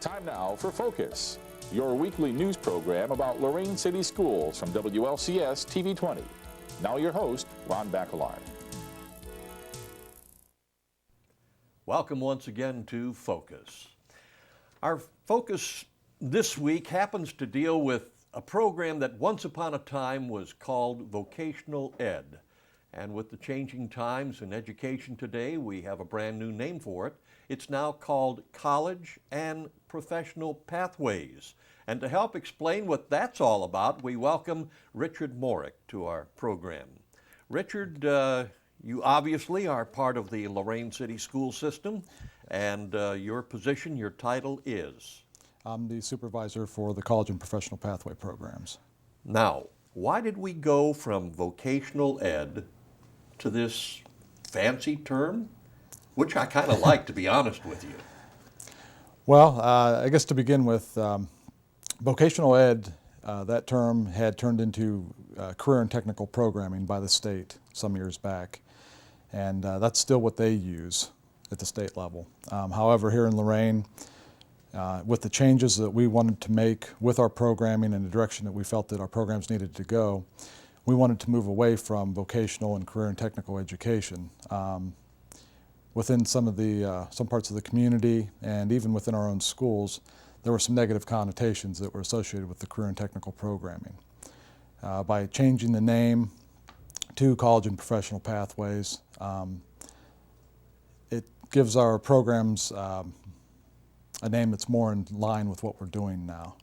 Time now for Focus, your weekly news program about Lorraine City Schools from WLCS TV 20. Now your host, Ron Bakalar. Welcome once again to Focus. Our focus this week happens to deal with a program that once upon a time was called vocational ed. And with the changing times in education today, we have a brand new name for it. It's now called College and Professional Pathways. And to help explain what that's all about, we welcome Richard Moreck to our program. Richard, you obviously are part of the Lorraine City School System, and your position, your title is? I'm the supervisor for the College and Professional Pathway programs. Now, why did we go from vocational ed to this fancy term, which I kind of like, to be honest with you? Well, I guess to begin with, vocational ed, that term had turned into career and technical programming by the state some years back, and that's still what they use at the state level. However, here in Lorraine, with the changes that we wanted to make with our programming and the direction that we felt that our programs needed to go, we wanted to move away from vocational and career and technical education. Within some parts of the community and even within our own schools, there were some negative connotations that were associated with the career and technical programming. By changing the name to College and Professional Pathways, it gives our programs a name that's more in line with what we're doing now.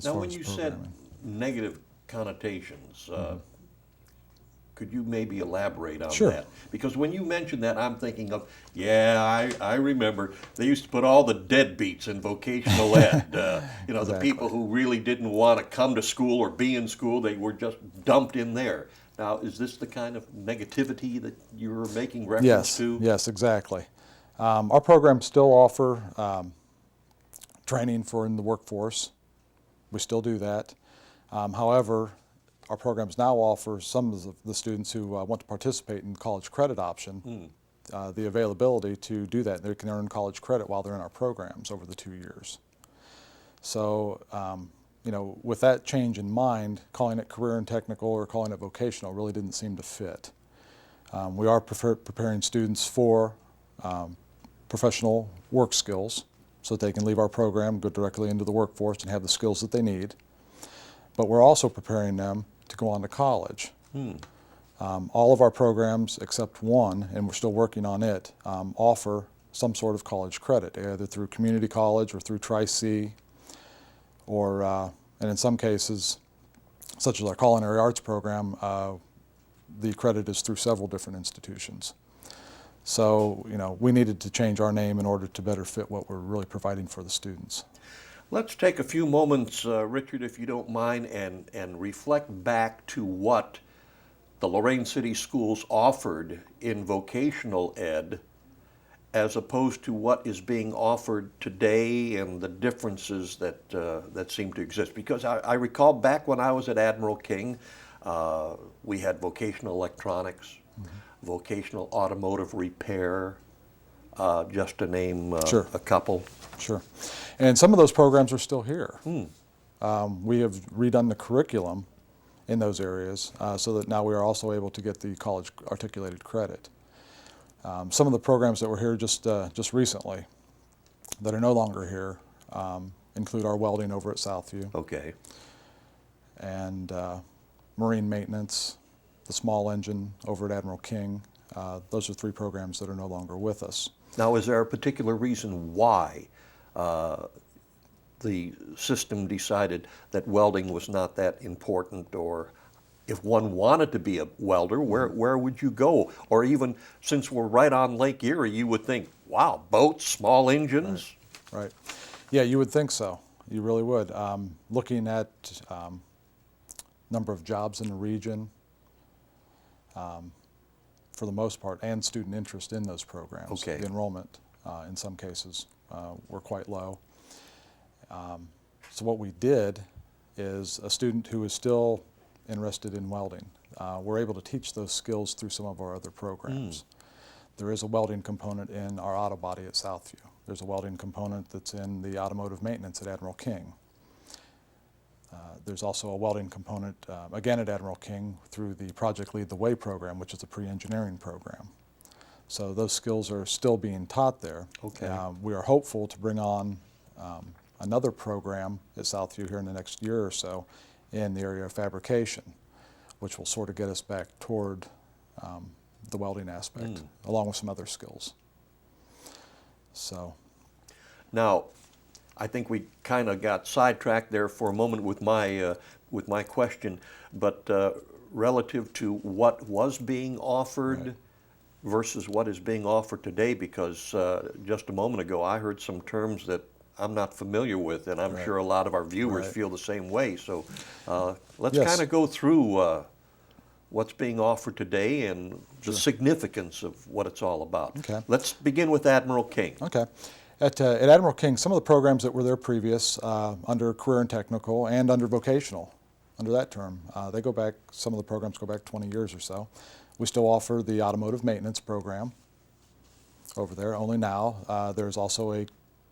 Now, when you said negative connotations, could you maybe elaborate on that? Because when you mentioned that, I'm thinking of, I remember they used to put all the deadbeats in vocational ed. You know, exactly. The people who really didn't want to come to school or be in school, they were just dumped in there. Now, is this the kind of negativity that you're making reference to? Yes, exactly. Our programs still offer training for in the workforce. We still do that. However, our programs now offer some of the students who want to participate in the college credit option the availability to do that. They can earn college credit while they're in our programs over the 2 years. So, you know, with that change in mind, calling it career and technical or calling it vocational really didn't seem to fit. We are preparing students for professional work skills so that they can leave our program, go directly into the workforce and have the skills that they need. But we're also preparing them to go on to college. All of our programs except one, and we're still working on it, offer some sort of college credit, either through community college or through Tri-C, or, and in some cases, such as our Culinary Arts program, the credit is through several different institutions. So, you know, we needed to change our name in order to better fit what we're really providing for the students. Let's take a few moments, Richard, if you don't mind, and reflect back to what the Lorraine City Schools offered in vocational ed as opposed to what is being offered today and the differences that seem to exist. Because I recall back when I was at Admiral King, we had vocational electronics, vocational automotive repair, just to name a couple. Sure. And some of those programs are still here. We have redone the curriculum in those areas so that now we are also able to get the college articulated credit. Some of the programs that were here just recently that are no longer here include our welding over at Southview. Okay. And marine maintenance, the small engine over at Admiral King. Those are 3 programs that are no longer with us. Now, is there a particular reason why the system decided that welding was not that important, or if one wanted to be a welder, where would you go? Or even, since we're right on Lake Erie, you would think, wow, boats, small engines? Right. Yeah, you would think so. You really would. Looking at number of jobs in the region, for the most part, and student interest in those programs. Okay. The enrollment, in some cases, were quite low. So what we did is a student who is still interested in welding, we're able to teach those skills through some of our other programs. There is a welding component in our auto body at Southview. There's a welding component that's in the automotive maintenance at Admiral King. There's also a welding component, again at Admiral King, through the Project Lead the Way program, which is a pre-engineering program. So those skills are still being taught there. Okay. We are hopeful to bring on another program at Southview here in the next year or so in the area of fabrication, which will sort of get us back toward the welding aspect, along with some other skills. So. Now, I think we kind of got sidetracked there for a moment with my question, but relative to what was being offered Right. versus what is being offered today, because just a moment ago I heard some terms that I'm not familiar with, and I'm Right. sure a lot of our viewers Right. feel the same way. So let's Yes. kind of go through what's being offered today and the significance of what it's all about. Okay. Let's begin with Admiral King. Okay. At Admiral King, some of the programs that were there previous, under career and technical and under vocational, under that term, they go back, some of the programs go back 20 years or so. We still offer the automotive maintenance program over there, only now there's also a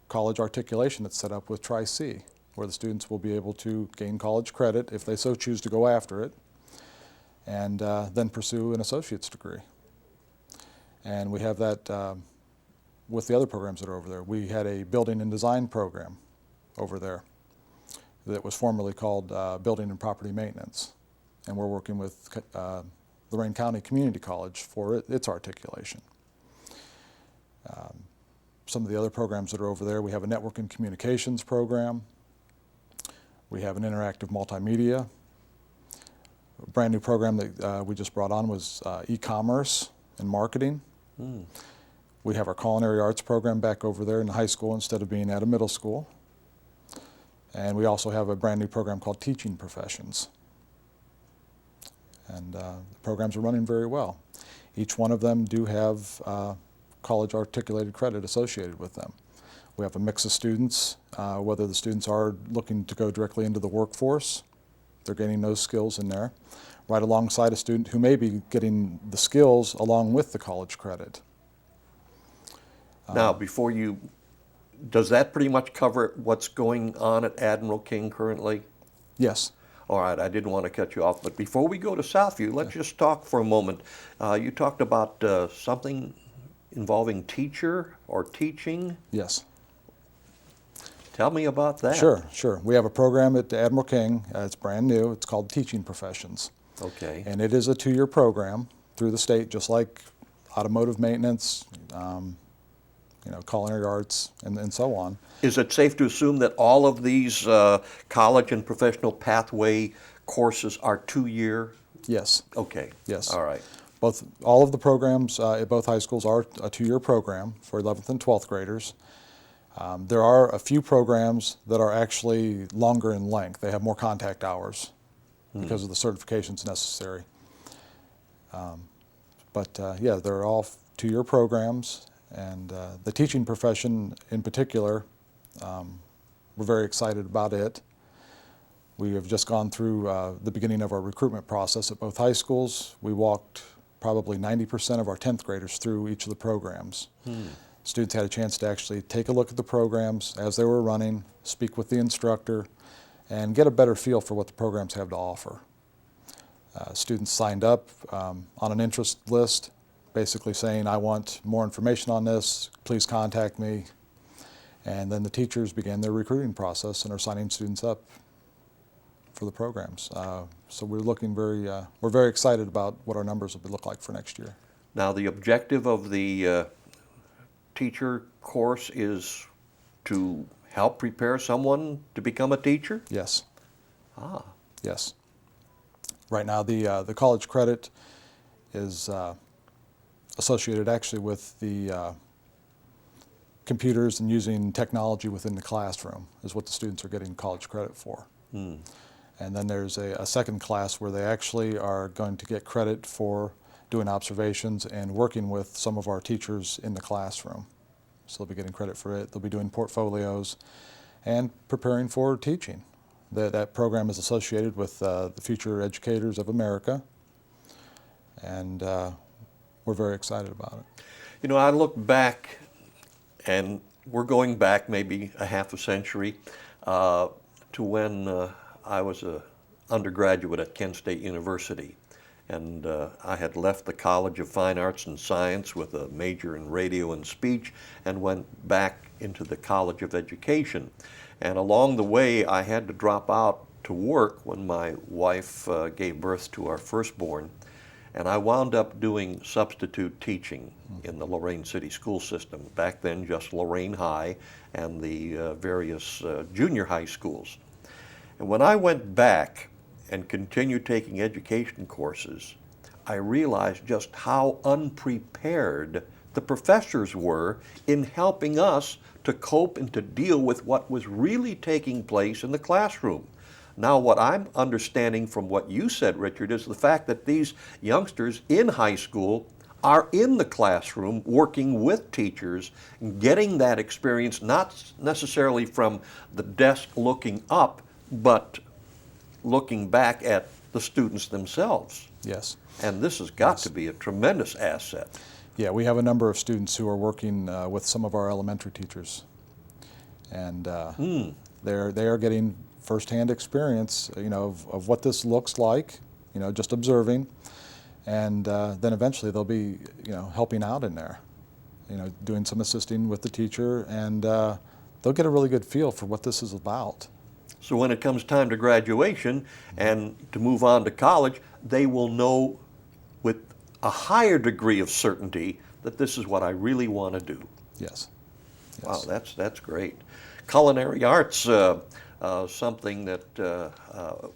college articulation that's set up with Tri-C, where the students will be able to gain college credit if they so choose to go after it, and then pursue an associate's degree. And we have that with the other programs that are over there. We had a building and design program over there that was formerly called Building and Property Maintenance. And we're working with Lorraine County Community College for its articulation. Some of the other programs that are over there, we have a network and communications program. We have an interactive multimedia. A brand new program that we just brought on was e-commerce and marketing. We have our Culinary Arts program back over there in the high school instead of being at a middle school. And we also have a brand new program called Teaching Professions. And the programs are running very well. Each one of them do have college articulated credit associated with them. We have a mix of students, whether the students are looking to go directly into the workforce, they're gaining those skills in there, right alongside a student who may be getting the skills along with the college credit. Now, does that pretty much cover what's going on at Admiral King currently? Yes. All right, I didn't want to cut you off, but before we go to Southview, let's just talk for a moment. You talked about something involving teacher or teaching. Yes. Tell me about that. Sure. We have a program at Admiral King. It's brand new. It's called Teaching Professions. Okay. And it is a 2-year program through the state, just like automotive maintenance, Culinary Arts, and so on. Is it safe to assume that all of these college and professional pathway courses are 2-year? Yes. Okay. Yes. All right. All of the programs at both high schools are a 2-year program for 11th and 12th graders. There are a few programs that are actually longer in length. They have more contact hours because of the certifications necessary. Yeah, they're all 2-year programs. And the teaching profession in particular, we're very excited about it. We have just gone through the beginning of our recruitment process at both high schools. We walked probably 90% of our 10th graders through each of the programs. Students had a chance to actually take a look at the programs as they were running, speak with the instructor, and get a better feel for what the programs have to offer. Students signed up on an interest list, basically saying, I want more information on this, please contact me. And then the teachers began their recruiting process and are signing students up for the programs. So we're very excited about what our numbers will look like for next year. Now, the objective of the teacher course is to help prepare someone to become a teacher? Yes. Ah. Yes. Right now, the college credit is associated actually with the computers and using technology within the classroom is what the students are getting college credit for. And then there's a second class where they actually are going to get credit for doing observations and working with some of our teachers in the classroom. So they'll be getting credit for it. They'll be doing portfolios and preparing for teaching. That program is associated with the Future Educators of America, and we're very excited about it. You know, I look back, and we're going back maybe a half a century to when I was an undergraduate at Kent State University. And I had left the College of Fine Arts and Science with a major in radio and speech and went back into the College of Education. And along the way, I had to drop out to work when my wife gave birth to our firstborn. And I wound up doing substitute teaching in the Lorraine City school system. Back then, just Lorraine High and the various junior high schools. And when I went back and continued taking education courses, I realized just how unprepared the professors were in helping us to cope and to deal with what was really taking place in the classroom. Now, what I'm understanding from what you said, Richard, is the fact that these youngsters in high school are in the classroom working with teachers, getting that experience, not necessarily from the desk looking up, but looking back at the students themselves. Yes. And this has got to be a tremendous asset. Yeah, we have a number of students who are working with some of our elementary teachers. And they are getting firsthand experience, of what this looks like, just observing. And then eventually they'll be, helping out in there, doing some assisting with the teacher, and they'll get a really good feel for what this is about. So when it comes time to graduation and to move on to college, they will know with a higher degree of certainty that this is what I really want to do. Yes. Wow, that's great. Culinary arts, something that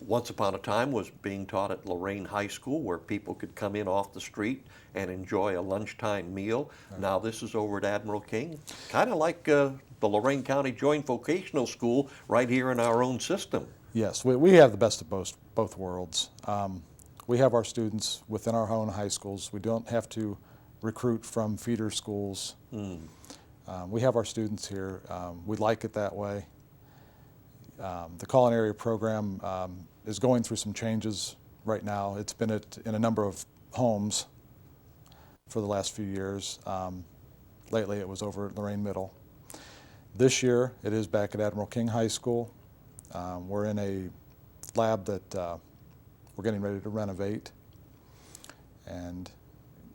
once upon a time was being taught at Lorraine High School, where people could come in off the street and enjoy a lunchtime meal. Right. Now this is over at Admiral King, kind of like the Lorraine County Joint Vocational School right here in our own system. Yes, we have the best of both worlds. We have our students within our own high schools. We don't have to recruit from feeder schools. We have our students here. We like it that way. The culinary program is going through some changes right now. It's been in a number of homes for the last few years. Lately it was over at Lorraine Middle. This year it is back at Admiral King High School. We're in a lab that we're getting ready to renovate and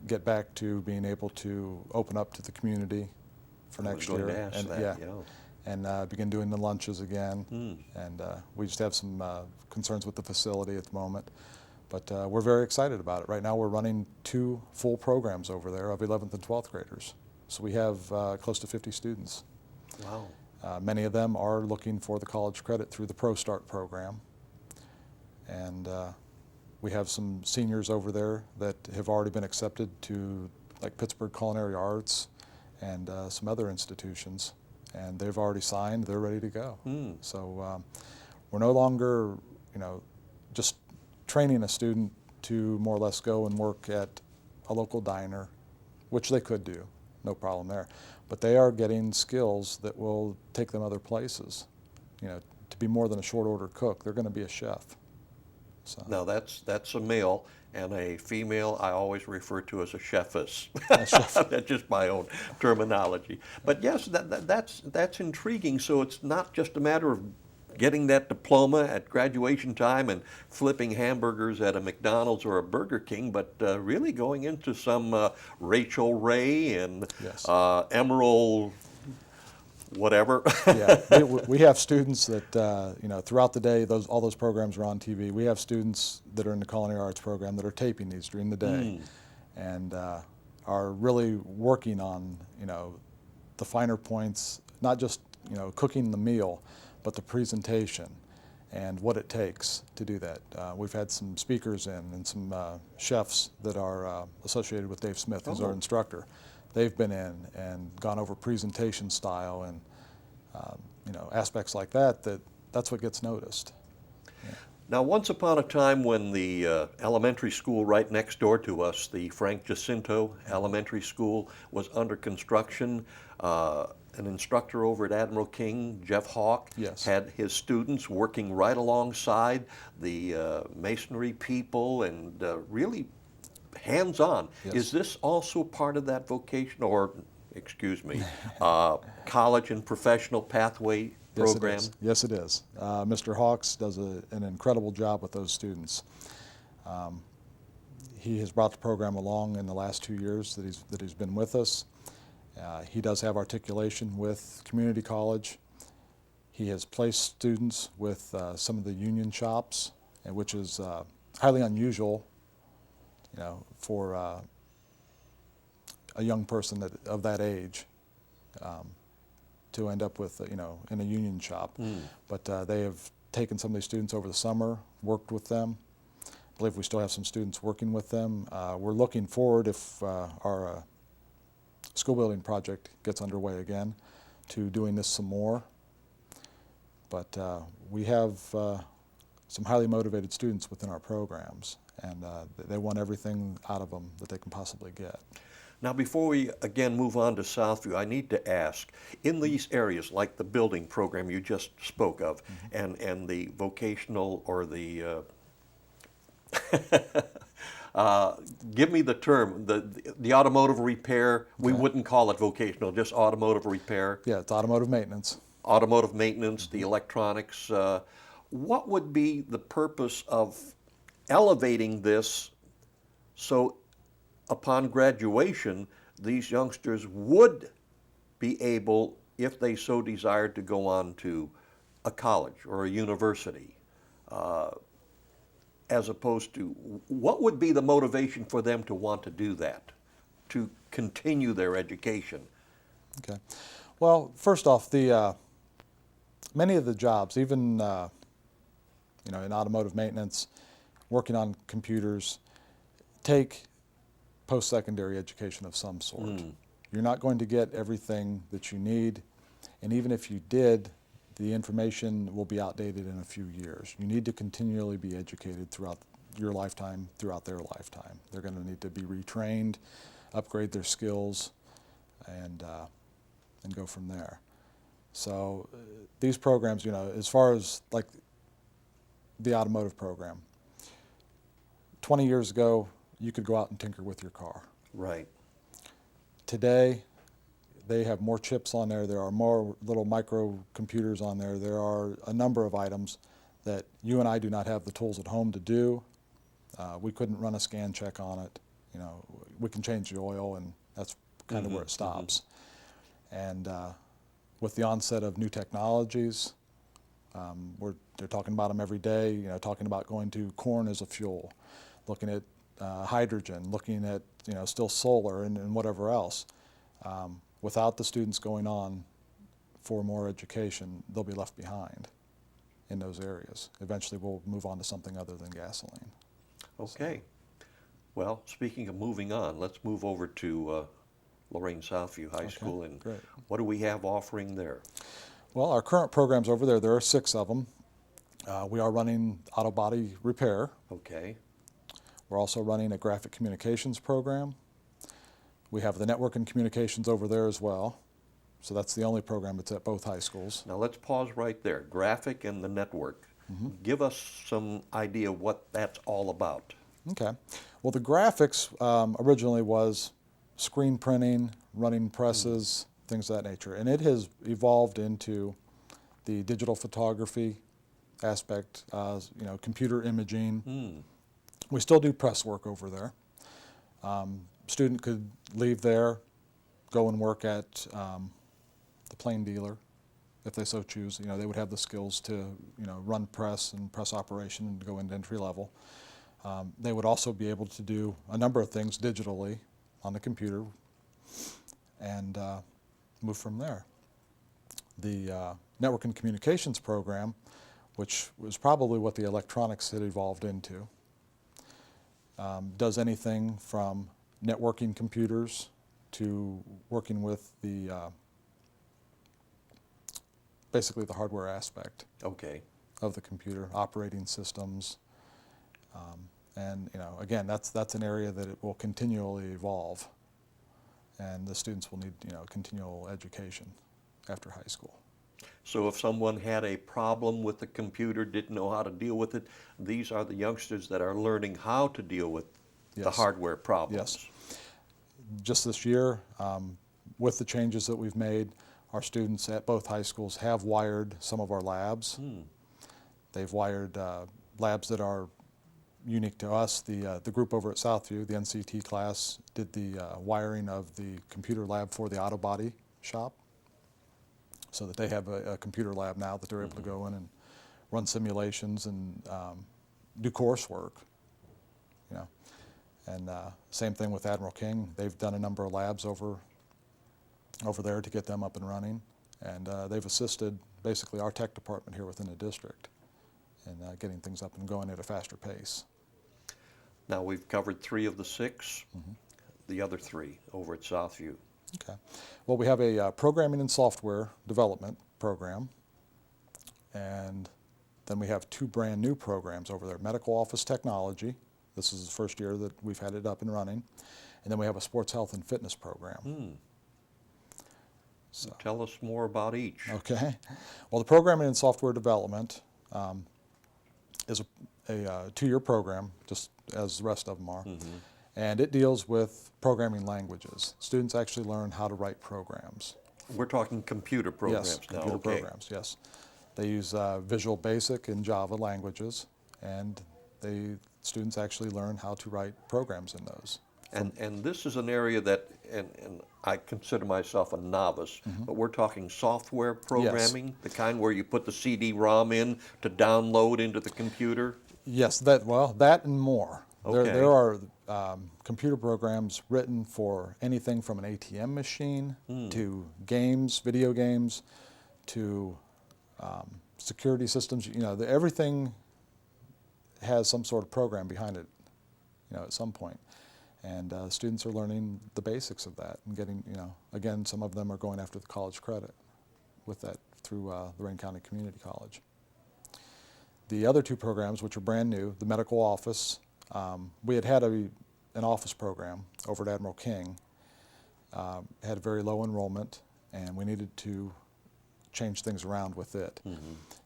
get back to being able to open up to the community for next year. And begin doing the lunches again. And we just have some concerns with the facility at the moment. But we're very excited about it. Right now we're running 2 full programs over there of 11th and 12th graders. So we have close to 50 students. Wow. Many of them are looking for the college credit through the Pro Start program. And we have some seniors over there that have already been accepted to like Pittsburgh Culinary Arts and some other institutions. And they've already signed, they're ready to go. So we're no longer, just training a student to more or less go and work at a local diner, which they could do, no problem there. But they are getting skills that will take them other places. To be more than a short order cook, they're going to be a chef. So. Now that's a male, and a female I always refer to as a chefess. That's just my own terminology. But yes, that's intriguing. So it's not just a matter of getting that diploma at graduation time and flipping hamburgers at a McDonald's or a Burger King, but really going into some Rachel Ray and Emerald whatever. Yeah, we have students that throughout the day, all those programs are on TV. We have students that are in the Culinary Arts program that are taping these during the day, and are really working on the finer points, not just cooking the meal, but the presentation and what it takes to do that. We've had some speakers in and some chefs that are associated with Dave Smith, who's our instructor. They've been in and gone over presentation style and aspects like that's what gets noticed. Yeah. Now, once upon a time when the elementary school right next door to us, the Frank Jacinto Elementary School, was under construction, an instructor over at Admiral King, Jeff Hawk, had his students working right alongside the masonry people and really hands-on. Yes. Is this also part of that vocation, or excuse me, college and professional pathway program? Yes, it is. Mr. Hawks does an incredible job with those students. He has brought the program along in the last 2 years that he's been with us. He does have articulation with community college. He has placed students with some of the union shops, which is highly unusual, for a young person of that age to end up with, in a union shop. But they have taken some of these students over the summer, worked with them. I believe we still have some students working with them. We're looking forward, if our school building project gets underway again, to doing this some more. But we have some highly motivated students within our programs, and they want everything out of them that they can possibly get. Now, before we again move on to Southview, I need to ask, in these areas like the building program you just spoke of, and the vocational or the give me the term, the automotive repair. We wouldn't call it vocational, just automotive repair. Yeah, it's automotive maintenance. Automotive maintenance, the electronics. What would be the purpose of elevating this so upon graduation these youngsters would be able, if they so desired, to go on to a college or a university? As opposed to, what would be the motivation for them to want to do that, to continue their education? Okay. Well, first off, many of the jobs, even in automotive maintenance, working on computers, take post-secondary education of some sort. You're not going to get everything that you need, and even if you did, the information will be outdated in a few years. You need to continually be educated throughout your lifetime, throughout their lifetime. They're going to need to be retrained, upgrade their skills, and go from there. So these programs, as far as like the automotive program, 20 years ago, you could go out and tinker with your car. Right. Today, they have more chips on there. There are more little microcomputers on there. There are a number of items that you and I do not have the tools at home to do. We couldn't run a scan check on it. We can change the oil, and that's kind of where it stops. And with the onset of new technologies, they're talking about them every day. Talking about going to corn as a fuel, looking at hydrogen, looking at still solar and whatever else. Without the students going on for more education, they'll be left behind in those areas. Eventually, we'll move on to something other than gasoline. Okay. Well, speaking of moving on, let's move over to Lorraine Southview High School. And great. What do we have offering there? Well, our current programs over there are 6 of them. We are running auto body repair. Okay. We're also running a graphic communications program. We have the network and communications over there as well. So that's the only program that's at both high schools. Now let's pause right there. Graphic and the network. Give us some idea what that's all about. Okay. Well, the graphics originally was screen printing, running presses, things of that nature. And it has evolved into the digital photography aspect, computer imaging. We still do press work over there. Student could leave there, go and work at the plain dealer, if they so choose. They would have the skills to, run press and press operation and go into entry level. They would also be able to do a number of things digitally on the computer and move from there. The network and communications program, which was probably what the electronics had evolved into, does anything from networking computers to working with the basically the hardware aspect of the computer, operating systems, and again, that's an area that it will continually evolve, and the students will need continual education after high school. So if someone had a problem with the computer, didn't know how to deal with it, these are the youngsters that are learning how to deal with the hardware problems. Yes. Just this year, With the changes that we've made, our students at both high schools have wired some of our labs. They've wired labs that are unique to us. The group over at Southview, the NCT class, did the wiring of the computer lab for the auto body shop, so that they have a computer lab now that they're able to go in and run simulations and do coursework. You know, and same thing with Admiral King. They've done a number of labs over there to get them up and running, and they've assisted basically our tech department here within the district in getting things up and going at a faster pace. Now we've covered 3 of the 6, the other 3 over at Southview. Okay. Well, we have a programming and software development program, and then we have 2 brand new programs over there. Medical office technology. This is the first year that we've had it up and running. And then we have a sports health and fitness program. So tell us more about each. Okay. Well, the programming and software development is a 2-year program, just as the rest of them are. And it deals with programming languages. Students actually learn how to write programs. We're talking computer programs Yes, now. computer programs, yes. They use Visual Basic and Java languages, and students actually learn how to write programs in those. And this is an area that, and I consider myself a novice, but we're talking software programming, the kind where you put the CD-ROM in to download into the computer? Yes, that and more. Okay. There are computer programs written for anything from an ATM machine to games, video games, to security systems. You know, everything has some sort of program behind it, you know, at some point. And students are learning the basics of that and getting, you know, again, some of them are going after the college credit with that through Lorraine County Community College. The other 2 programs, which are brand new, the medical office, we had an office program over at Admiral King, had a very low enrollment, and we needed to change things around with it.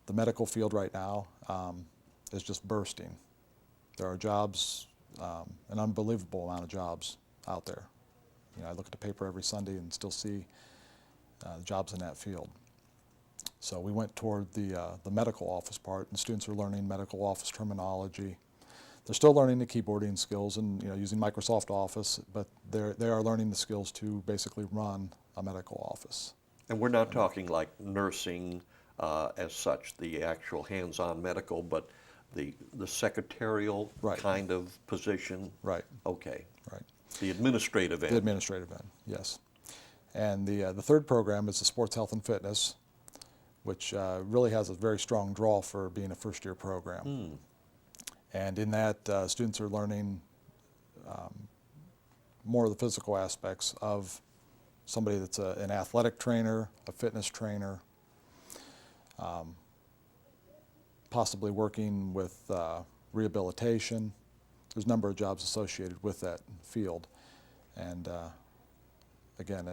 The medical field right now is just bursting. There are jobs, an unbelievable amount of jobs out there. You know, I look at the paper every Sunday and still see jobs in that field. So we went toward the medical office part, and students are learning medical office terminology. They're still learning the keyboarding skills and, you know, using Microsoft Office, but they are learning the skills to basically run a medical office. And we're not talking like nursing as such, the actual hands-on medical, but the secretarial kind of position? Right. Okay. Right. The administrative end. The administrative end, yes. And the 3rd program is the sports health and fitness, which really has a very strong draw for being a first-year program. And in that, students are learning more of the physical aspects of somebody that's an athletic trainer, a fitness trainer, possibly working with rehabilitation. There's a number of jobs associated with that field. And again,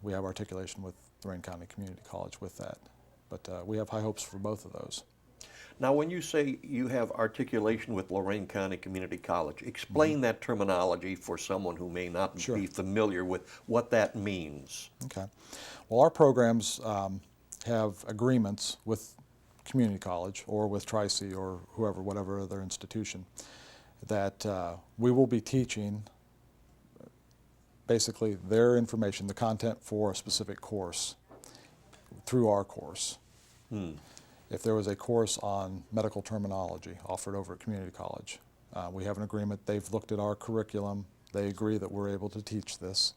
we have articulation with Lorraine County Community College with that. But we have high hopes for both of those. Now, when you say you have articulation with Lorraine County Community College, explain that terminology for someone who may not be familiar with what that means. Okay. Well, our programs have agreements with community college or with Tri-C or whoever, whatever other institution, that we will be teaching basically their information, the content for a specific course through our course. If there was a course on medical terminology offered over at community college, we have an agreement. They've looked at our curriculum. They agree that we're able to teach this.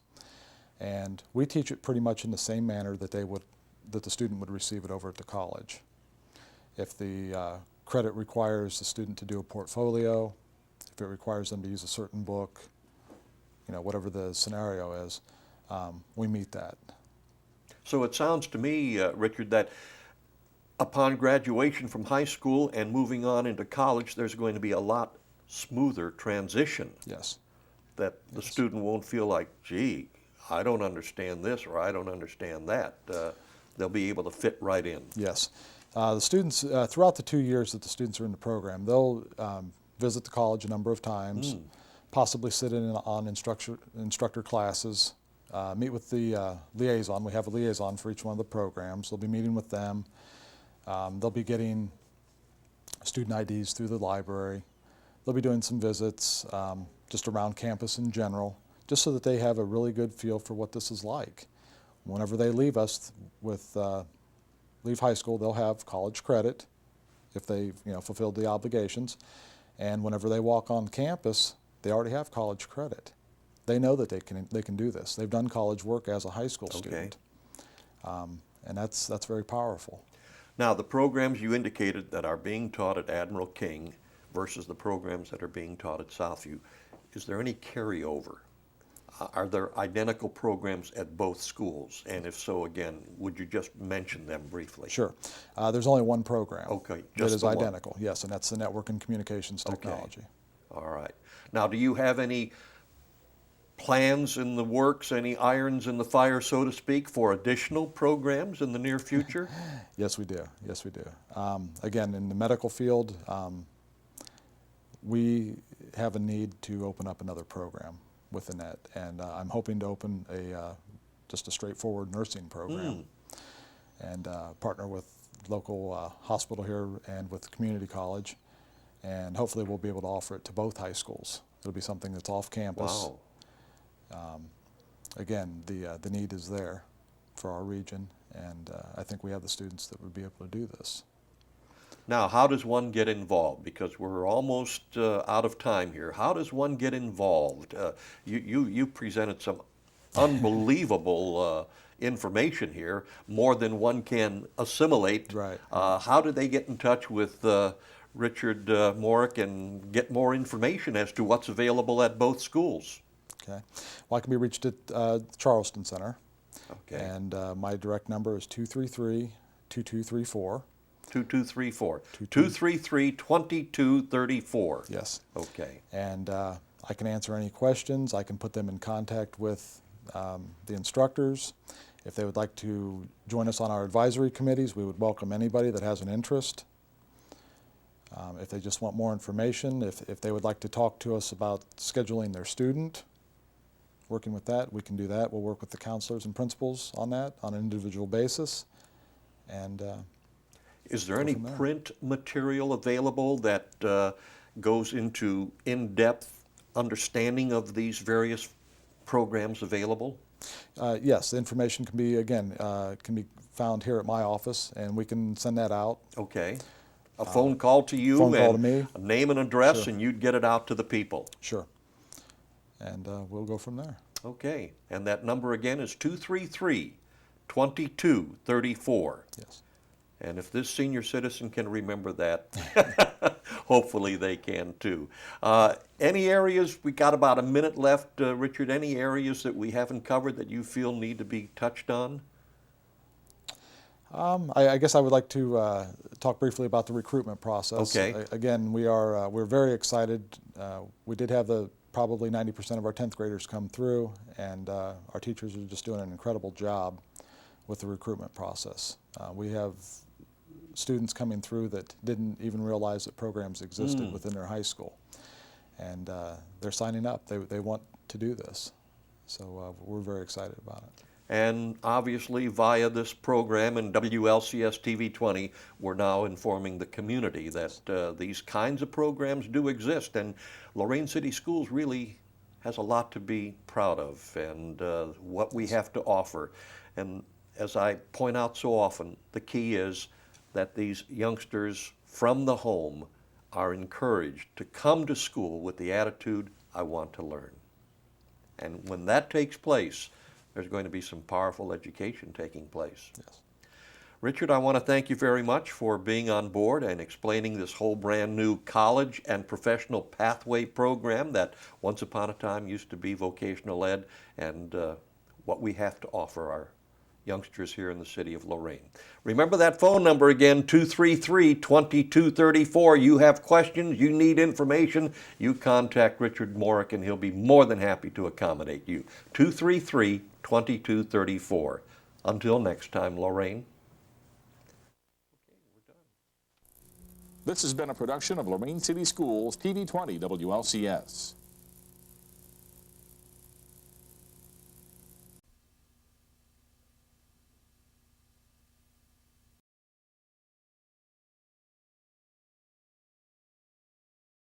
And we teach it pretty much in the same manner that the student would receive it over at the college. If the credit requires the student to do a portfolio, if it requires them to use a certain book, you know, whatever the scenario is, we meet that. So it sounds to me, Richard, that upon graduation from high school and moving on into college, there's going to be a lot smoother transition. Yes. That the student won't feel like, gee, I don't understand this or I don't understand that. They'll be able to fit right in. Yes. The students, throughout the 2 years that the students are in the program, they'll visit the college a number of times, possibly sit in on instructor classes, meet with the liaison. We have a liaison for each one of the programs. They'll be meeting with them. They'll be getting student IDs through the library. They'll be doing some visits just around campus in general, just so that they have a really good feel for what this is like. Whenever they leave us leave high school, they'll have college credit if they've fulfilled the obligations. And whenever they walk on campus, they already have college credit. They know that they can do this. They've done college work as a high school student. And that's very powerful. Now, the programs you indicated that are being taught at Admiral King versus the programs that are being taught at Southview, is there any carryover? Are there identical programs at both schools? And if so, again, would you just mention them briefly? Sure. There's only one program just that is identical, yes, and that's the Network and Communications Technology. All right. Now, do you have any plans in the works, any irons in the fire, so to speak, for additional programs in the near future? Yes, we do. Yes, we do. Again, in the medical field, we have a need to open up another program within that, and I'm hoping to open just a straightforward nursing program and partner with local hospital here and with community college, and hopefully we'll be able to offer it to both high schools. It'll be something that's off campus. Wow. Again, the need is there for our region, and I think we have the students that would be able to do this. Now, how does one get involved? Because we're almost out of time here. How does one get involved? You presented some unbelievable information here, more than one can assimilate. Right. How do they get in touch with Richard Moreck and get more information as to what's available at both schools? Okay. Well, I can be reached at Charleston Center. Okay. And my direct number is 233-2234. 2234. 233-2234. Yes. Okay. And I can answer any questions. I can put them in contact with the instructors. If they would like to join us on our advisory committees, we would welcome anybody that has an interest. If they just want more information, if they would like to talk to us about scheduling their student, working with that, we can do that. We'll work with the counselors and principals on that on an individual basis. And is there any print material available that goes into in-depth understanding of these various programs available? Yes, the information can be, again, can be found here at my office, and we can send that out. Okay. A phone call to you phone call and to me. A name and address, Sure. and you'd get it out to the people. Sure. And we'll go from there. Okay. And that number again is 233-2234. Yes. And if this senior citizen can remember that, hopefully they can too. Any areas, we got about a minute left, Richard, any areas that we haven't covered that you feel need to be touched on? I guess I would like to talk briefly about the recruitment process. Okay. Again, we're very excited. We did have probably 90% of our 10th graders come through, and our teachers are just doing an incredible job with the recruitment process. We have students coming through that didn't even realize that programs existed within their high school, and they're signing up. They want to do this, so we're very excited about it. And obviously via this program and WLCS TV 20, we're now informing the community that these kinds of programs do exist, and Lorraine City Schools really has a lot to be proud of and what we have to offer. And as I point out so often, the key is that these youngsters from the home are encouraged to come to school with the attitude, I want to learn. And when that takes place, there's going to be some powerful education taking place. Yes. Richard, I want to thank you very much for being on board and explaining this whole brand new college and professional pathway program that once upon a time used to be vocational ed, and what we have to offer our youngsters here in the city of Lorraine. Remember that phone number again, 233-2234. You have questions, you need information, you contact Richard Moreck and he'll be more than happy to accommodate you. 233-2234. Until next time, Lorraine. This has been a production of Lorraine City Schools TV 20 WLCS.